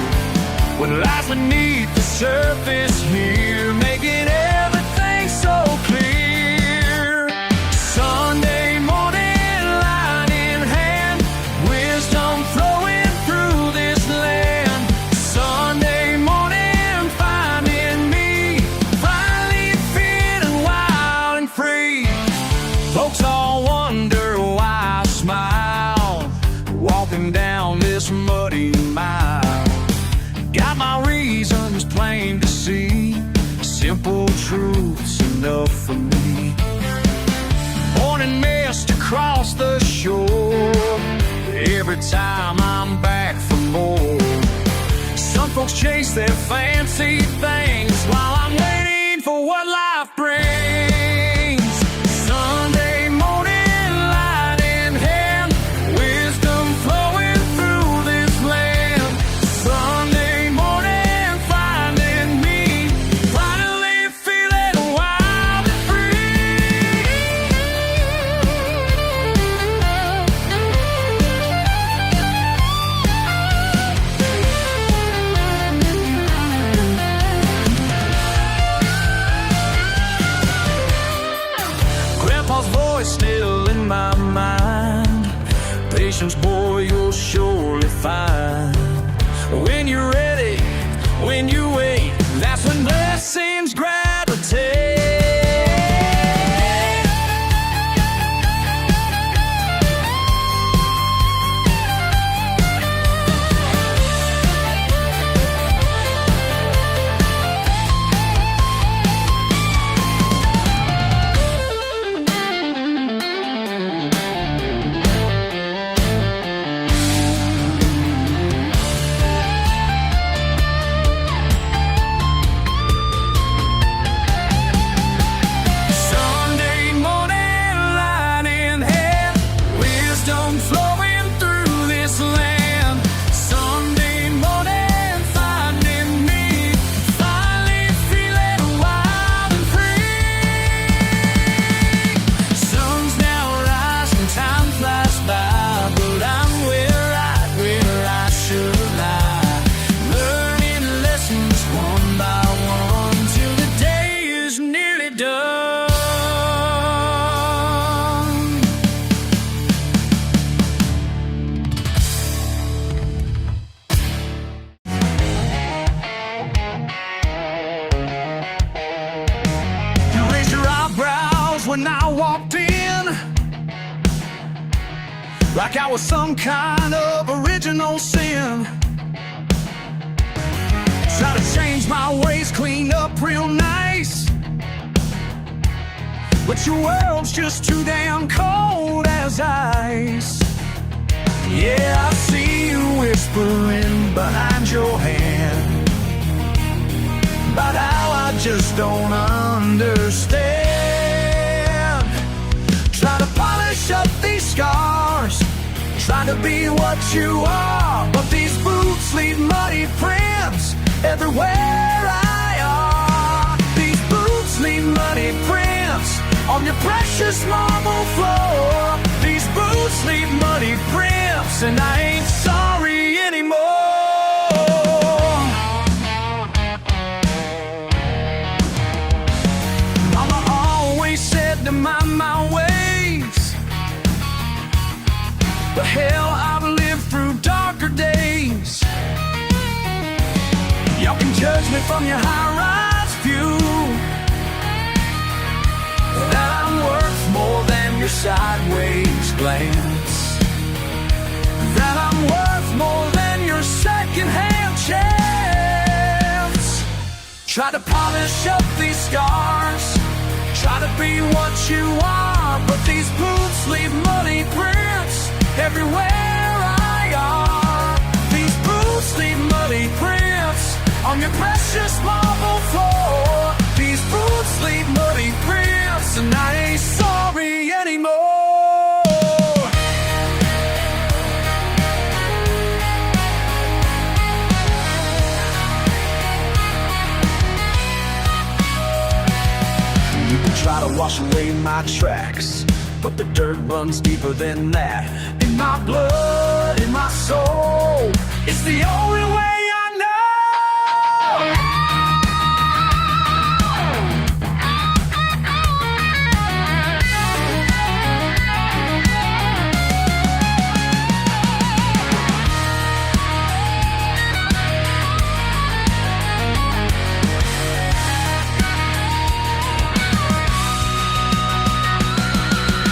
what lies beneath the surface here, making everything so clear. Sunday morning, line in hand, wisdom flowing through this land. Sunday morning, finding me, finally feeling wild and free. Folks all wonder why I smile, walking down this muddy mile. Got my reasons plain to see, simple truths enough for me. Morning mist across the shore, every time I'm back for more. Some folks chase their fancy things while I'm waiting for what life brings. Sunday morning, light in hand, wisdom flowing through this land. Sunday morning, finding me, finally feeling wild and free. Grandpa's voice still in my mind, patience, boy, you'll surely find. When you're ready, when you wait, that's when blessings gravitate. Sunday morning, light in hand, wisdom flowing through this land. Sunday morning, finding me, finally feeling wild and free. Sun's now rising, time flies by, but I'm where I should lie, learning lessons one by one till the day is nearly done. You raised your eyebrows when I walked in, like I was some kind of original sin. Try to change my ways, clean up real nice, but your world's just too damn cold as ice. Yeah, I see you whispering behind your hand about how I just don't understand. Try to polish up these scars, try to be what you are, but these boots leave muddy prints everywhere I are. These boots leave muddy prints on your precious marble floor. These boots leave muddy prints, and I ain't sorry anymore. Mama always said to mind my ways, but hell, I've lived through darker days. Y'all can judge me from your high-rise view, that I'm worth more than your sideways glance, that I'm worth more than your second-hand chance. Try to polish up these scars, try to be what you are, but these boots leave muddy prints everywhere I are. These boots leave muddy prints on your precious marble floor. These boots leave muddy prints, and I ain't sorry anymore. You can try to wash away my tracks, but the dirt runs deeper than that. In my blood, in my soul, it's the only way I know.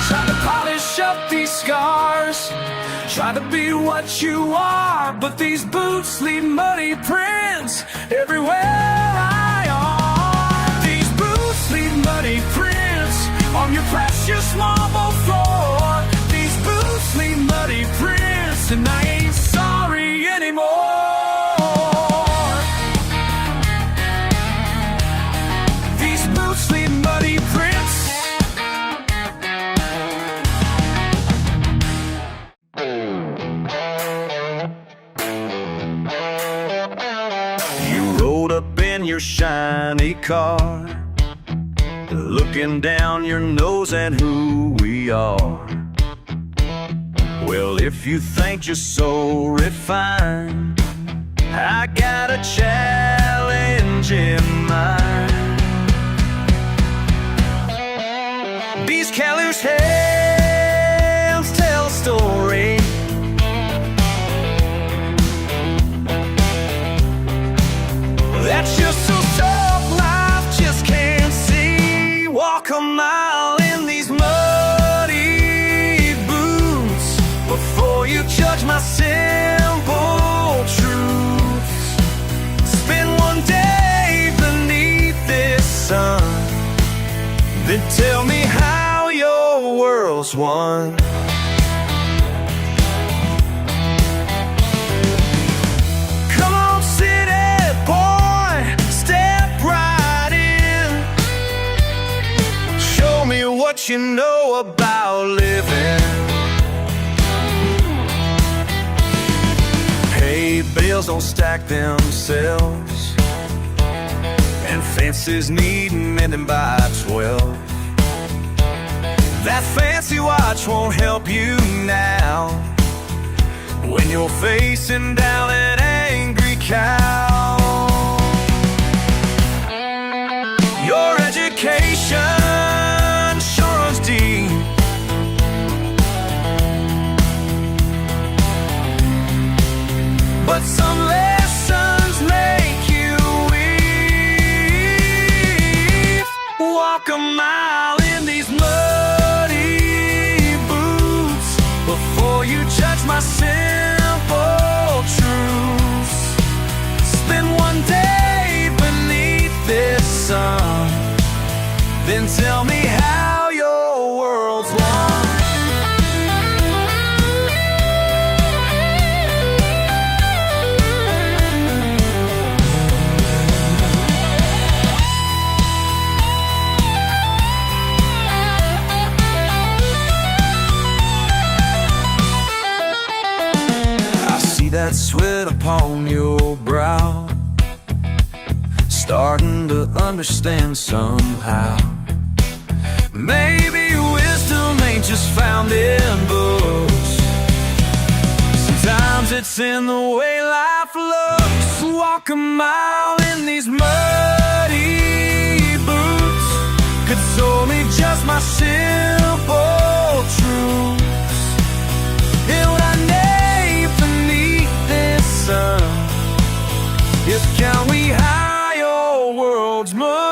Try to polish up these scars, try to be what you are, but these boots leave muddy prints everywhere I are. These boots leave muddy prints on your precious marble floor. These boots leave muddy prints, and I ain't sorry anymore. These boots leave muddy prints. Up in your shiny car, looking down your nose at who we are. Well, if you think you're so refined, I got a challenge in mind. These callous hands tell a story that's just so soft, life just can't see. Walk a mile in these muddy boots before you judge my simple truths. Spend one day beneath this sun, then tell me how your world's won. What you know about living. Hey, bills don't stack themselves, and fences need mending by 12. That fancy watch won't help you now when you're facing down an angry cow. Your education deep, but some lessons make you weep. Walk a mile in these muddy boots before you judge my simple truths. Spend one day beneath this sun, then tell me how your world's won. I see that sweat upon your brow, starting to understand somehow. Maybe wisdom ain't just found in books. Sometimes it's in the way life looks. Walk a mile in these muddy boots could show me just my simple truths. And what I need beneath this sun is, can we how your world's moved?